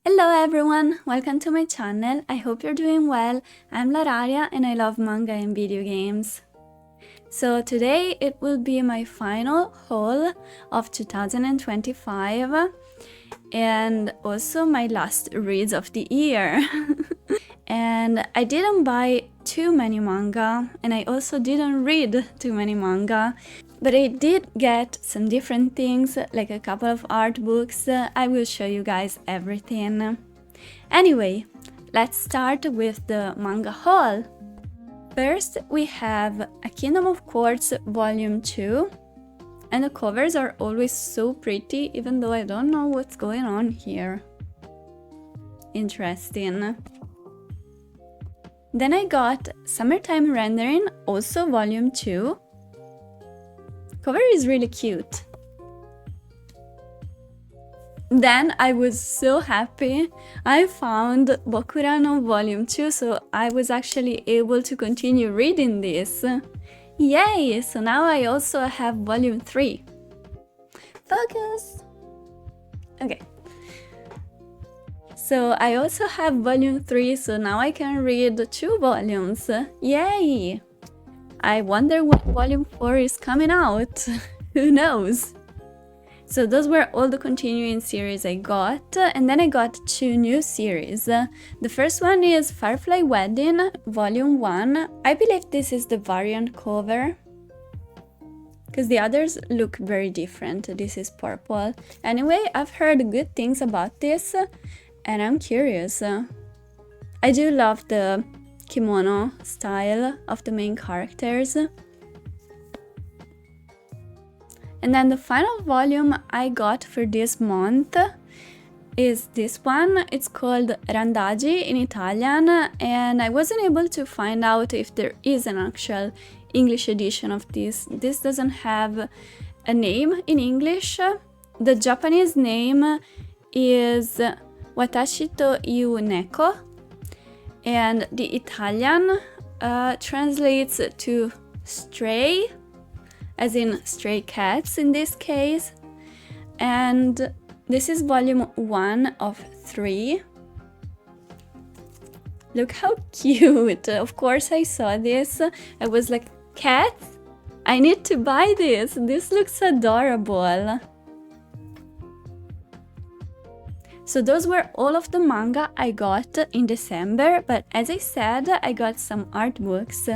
Hello everyone, welcome to my channel. I hope you're doing well. I'm Lararia and I love manga and video games. So today it will be my final haul of 2025 and also my last reads of the year. And I didn't buy too many manga and I also didn't read too many manga. But I did get some different things, like a couple of art books. I will show you guys everything. Anyway, let's start with the manga haul. First, we have A Kingdom of Quartz Volume 2. And the covers are always so pretty, even though I don't know what's going on here. Interesting. Then I got Summertime Rendering, also Volume 2. Cover is really cute. Then I was so happy. I found Bokura no Volume 2, so I was actually able to continue reading this. Yay! So now I also have Volume 3. Focus! Okay. So I also have Volume 3, so now I can read 2 volumes. Yay! I wonder when Volume 4 is coming out. Who knows? So those were all the continuing series I got, and then I got 2 new series. The first one is Firefly Wedding, Volume 1. I believe this is the variant cover, because the others look very different. This is purple. Anyway, I've heard good things about this, and I'm curious. I do love the kimono style of the main characters. And then the final volume I got for this month is this one. It's called Randagi in Italian, and I wasn't able to find out if there is an actual English edition of this. This doesn't have a name in English. The Japanese name is Watashi to Iu Neko, and the Italian translates to stray, as in stray cats in this case. And this is volume 1 of 3. Look how cute! Of course I saw this. I was like, cats? I need to buy this! This looks adorable! So those were all of the manga I got in December, but as I said, I got some art books.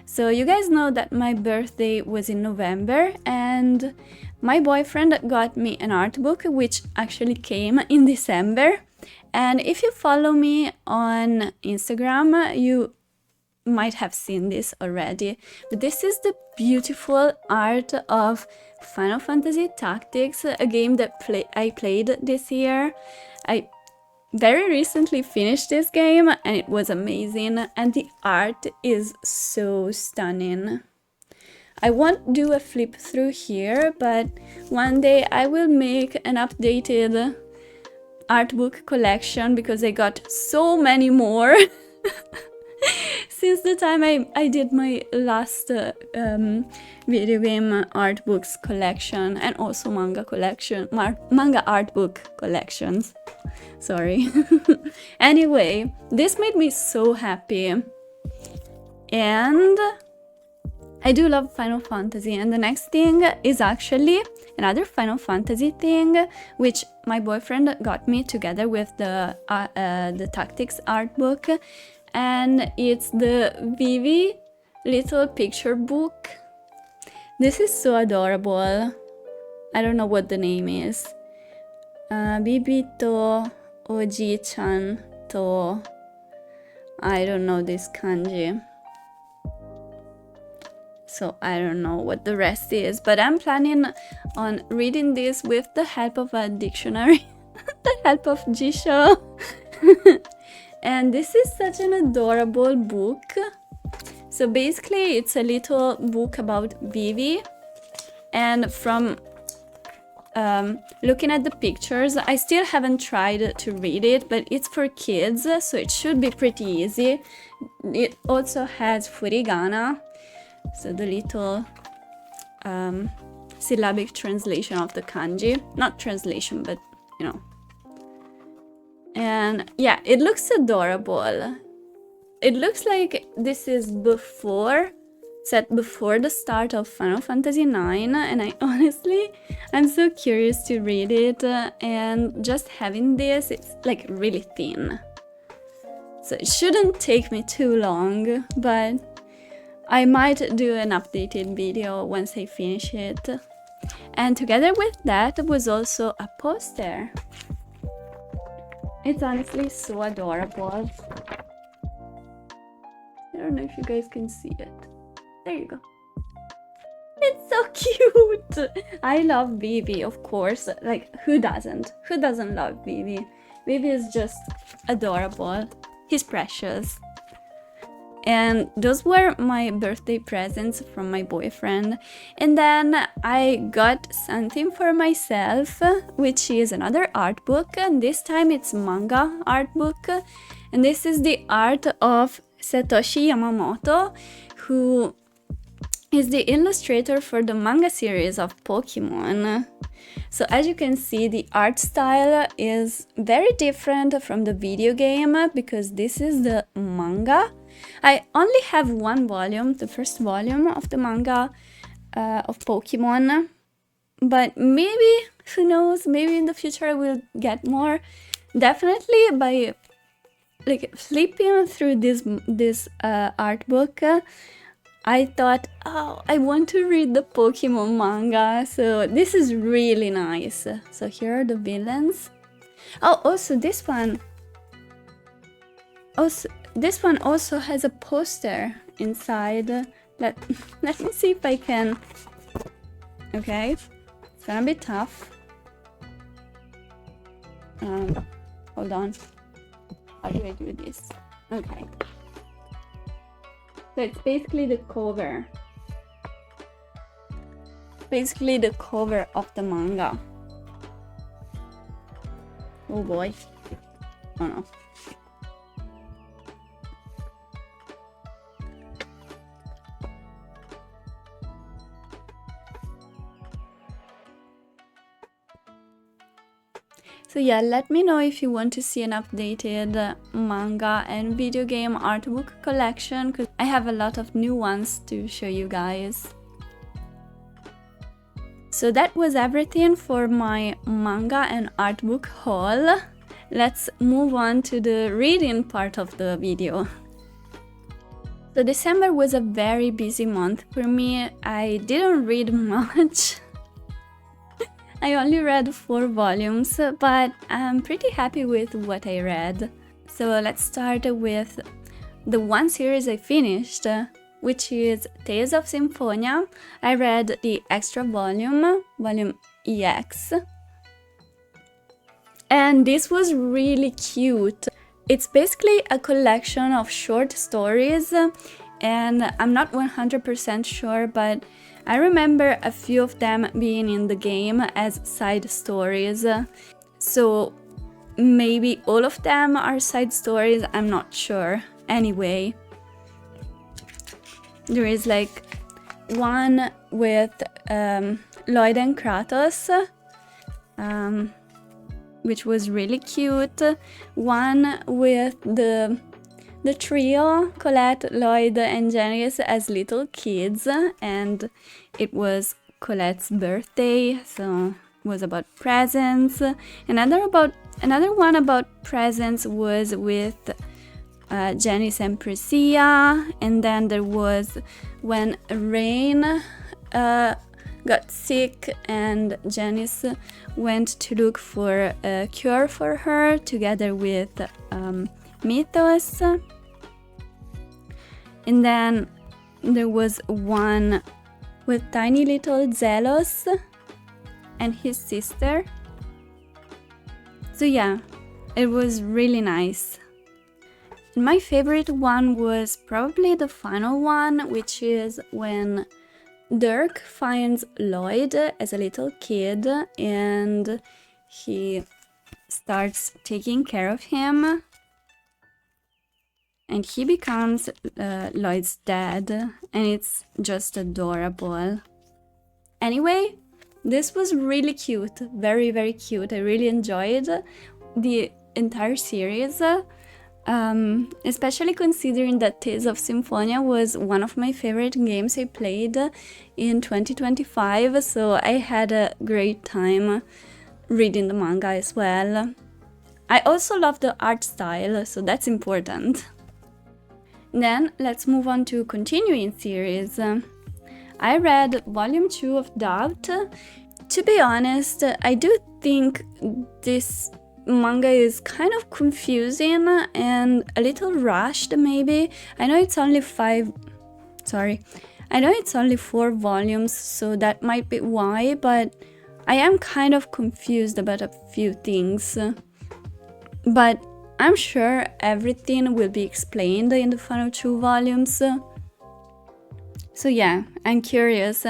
So you guys know that my birthday was in November, and my boyfriend got me an art book, which actually came in December. And if you follow me on Instagram, you might have seen this already. But this is the beautiful art of Final Fantasy Tactics, a game that I played this year. I very recently finished this game and it was amazing, and the art is so stunning. I won't do a flip through here, but one day I will make an updated art book collection because I got so many more since the time I did my last video game art books collection, and also manga collection, manga art book collections. Sorry. Anyway, this made me so happy. And I do love Final Fantasy, and the next thing is actually another Final Fantasy thing, which my boyfriend got me together with the Tactics art book, and it's the Vivi little picture book. This is so adorable. I don't know what the name is. Bibi to Oji-chan to... I don't know this kanji. So I don't know what the rest is, but I'm planning on reading this with the help of a dictionary, the help of Jisho. And this is such an adorable book. So basically it's a little book about Vivi, and from looking at the pictures, I still haven't tried to read it, but it's for kids, so it should be pretty easy. It also has furigana, so the little syllabic translation of the kanji. Not translation, but you know. And yeah, it looks adorable. It looks like this is set before the start of Final Fantasy IX, and I'm so curious to read it, and just having this, it's like really thin. So it shouldn't take me too long, but I might do an updated video once I finish it. And together with that was also a poster. It's honestly so adorable. I don't know if you guys can see it. There you go. It's so cute! I love Vivi, of course. Like, who doesn't? Who doesn't love Vivi? Vivi is just adorable. He's precious. And those were my birthday presents from my boyfriend. And then I got something for myself, which is another art book. And this time it's manga art book. And this is the art of Satoshi Yamamoto, who is the illustrator for the manga series of Pokemon. So as you can see, the art style is very different from the video game because this is the manga. I only have one volume, the first volume of the manga of Pokemon, but maybe, who knows, maybe in the future I will get more. Definitely by like flipping through this art book, I thought, oh, I want to read the Pokemon manga, so this is really nice. So here are the villains. Oh, also this one also has a poster inside. Let me see if I can. Okay, it's gonna be tough. Hold on. How do I do this? Okay. So it's basically the cover. Basically the cover of the manga. Oh boy. Oh no. So yeah, let me know if you want to see an updated manga and video game art book collection, because I have a lot of new ones to show you guys. So that was everything for my manga and art book haul. Let's move on to the reading part of the video. So December was a very busy month for me. I didn't read much. I only read 4 volumes, but I'm pretty happy with what I read. So let's start with the one series I finished, which is Tales of Symphonia. I read the extra volume, volume EX. And this was really cute. It's basically a collection of short stories, and I'm not 100% sure, but I remember a few of them being in the game as side stories. So maybe all of them are side stories, I'm not sure. Anyway, there is like one with Lloyd and Kratos, which was really cute. One with the trio, Colette, Lloyd, and Janice as little kids, and it was Colette's birthday, so it was about presents. Another one about presents was with Janice and Priscilla, and then there was when Rain got sick and Janice went to look for a cure for her together with Mythos. And then there was one with tiny little Zelos and his sister. So yeah, it was really nice. And my favorite one was probably the final one, which is when Dirk finds Lloyd as a little kid and he starts taking care of him. And he becomes Lloyd's dad, and it's just adorable. Anyway, this was really cute, very, very cute. I really enjoyed. The entire series, especially considering that Tales of Symphonia was one of my favorite games I played in 2025, so I had a great time reading the manga as well. I also love the art style, so that's important. Then let's move on to continuing series. I read volume 2 of Doubt. To be honest, I do think this manga is kind of confusing and a little rushed maybe. I know it's only 4 volumes, so that might be why, but I am kind of confused about a few things. But I'm sure everything will be explained in the final 2 volumes. So yeah, I'm curious.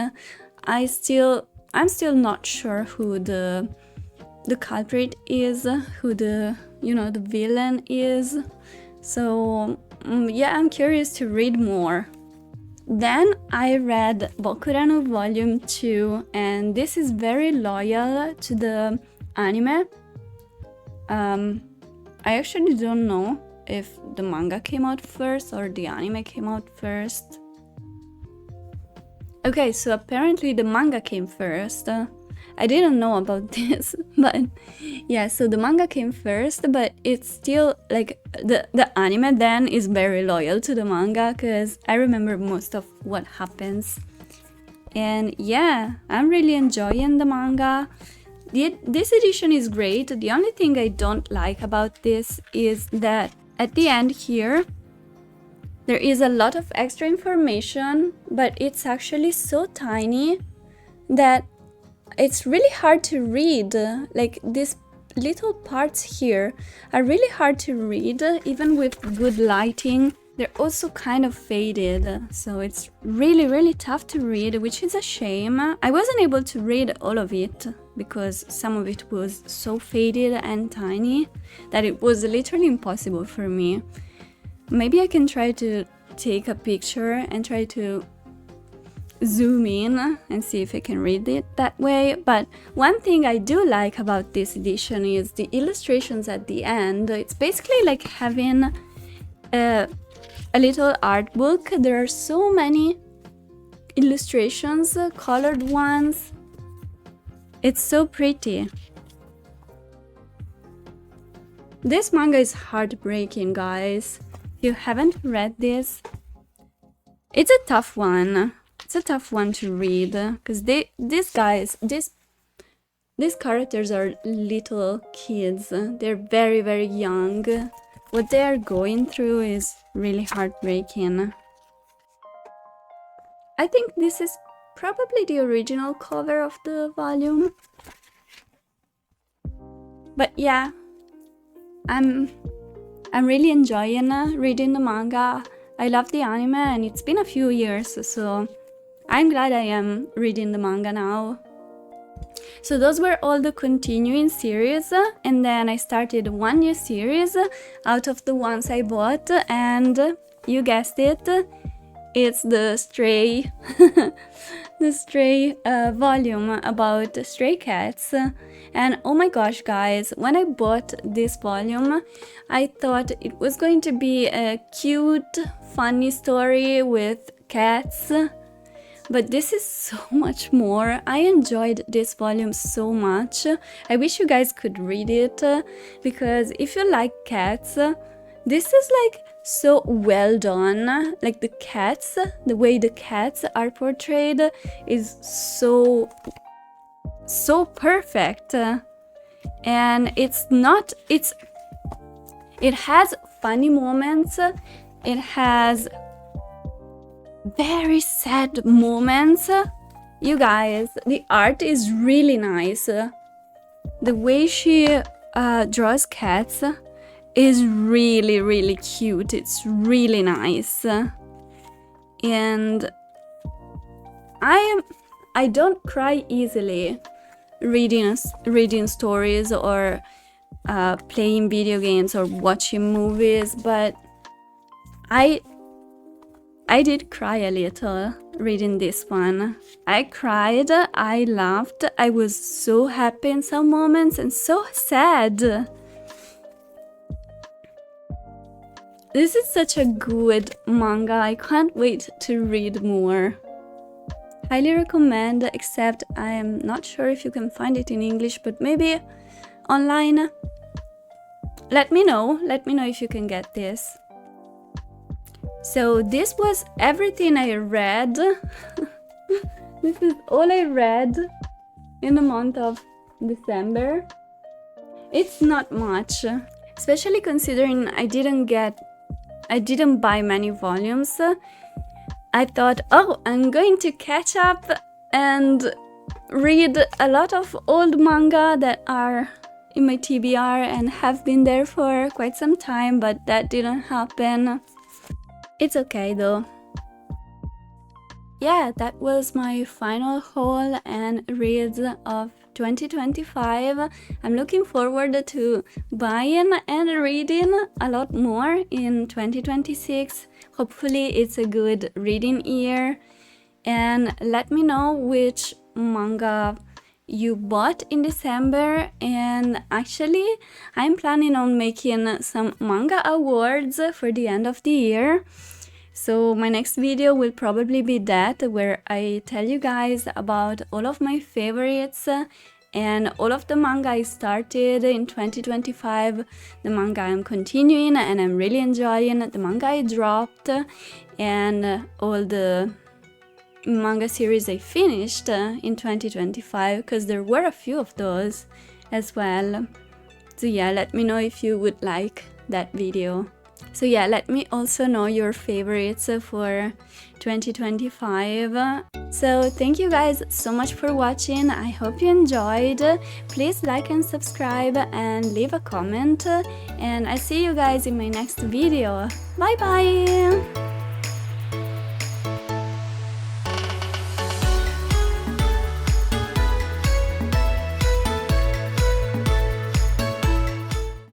I'm still not sure who the culprit is, who the villain is. So yeah, I'm curious to read more. Then I read Boku no Volume 2, and this is very loyal to the anime. I actually don't know if the manga came out first or the anime came out first. Okay, so apparently the manga came first. I didn't know about this, but yeah, so the manga came first, but it's still like the anime then is very loyal to the manga, because I remember most of what happens. And yeah, I'm really enjoying the manga. This edition is great. The only thing I don't like about this is that at the end here, there is a lot of extra information, but it's actually so tiny that it's really hard to read. Like, these little parts here are really hard to read, even with good lighting. They're also kind of faded, so it's really tough to read, which is a shame. I wasn't able to read all of it because some of it was so faded and tiny that it was literally impossible for me. Maybe I can try to take a picture and try to zoom in and see if I can read it that way. But one thing I do like about this edition is the illustrations at the end. It's basically like having a little art book. There are so many illustrations, colored ones. It's so pretty. This manga is heartbreaking, guys. If you haven't read this, it's a tough one. It's a tough one to read, because these characters are little kids. They're very young. What they are going through is really heartbreaking. I think this is probably the original cover of the volume. But yeah, I'm really enjoying reading the manga. I love the anime, and it's been a few years, so I'm glad I am reading the manga now. So those were all the continuing series, and then I started one new series out of the ones I bought, and you guessed it, it's the Stray the Stray volume about stray cats. And oh my gosh, guys, when I bought this volume, I thought it was going to be a cute, funny story with cats. But this is so much more. I enjoyed this volume so much. I wish you guys could read it, because if you like cats, this is like so well done. Like the cats, the way the cats are portrayed is so perfect. And it has funny moments. It has very sad moments. You guys, the art is really nice. The way she draws cats is really cute. It's really nice. And I don't cry easily reading stories or playing video games or watching movies, but I did cry a little reading this one. I cried, I laughed, I was so happy in some moments and so sad. This is such a good manga. I can't wait to read more. Highly recommend, except I am not sure if you can find it in English, but maybe online. Let me know if you can get this. So this was everything I read. This is all I read in the month of December. It's not much, especially considering I didn't buy many volumes. I thought, oh, I'm going to catch up and read a lot of old manga that are in my TBR and have been there for quite some time, but that didn't happen. It's okay though. Yeah, that was my final haul and reads of 2025. I'm looking forward to buying and reading a lot more in 2026. Hopefully it's a good reading year. And let me know which manga you bought in December. And actually I'm planning on making some manga awards for the end of the year. So my next video will probably be that, where I tell you guys about all of my favorites and all of the manga I started in 2025, the manga I'm continuing and I'm really enjoying, the manga I dropped, and all the manga series I finished in 2025, because there were a few of those as well. So yeah, let me know if you would like that video. So yeah, let me also know your favorites for 2025. So thank you guys so much for watching. I hope you enjoyed. Please like and subscribe and leave a comment. And I'll see you guys in my next video. Bye bye!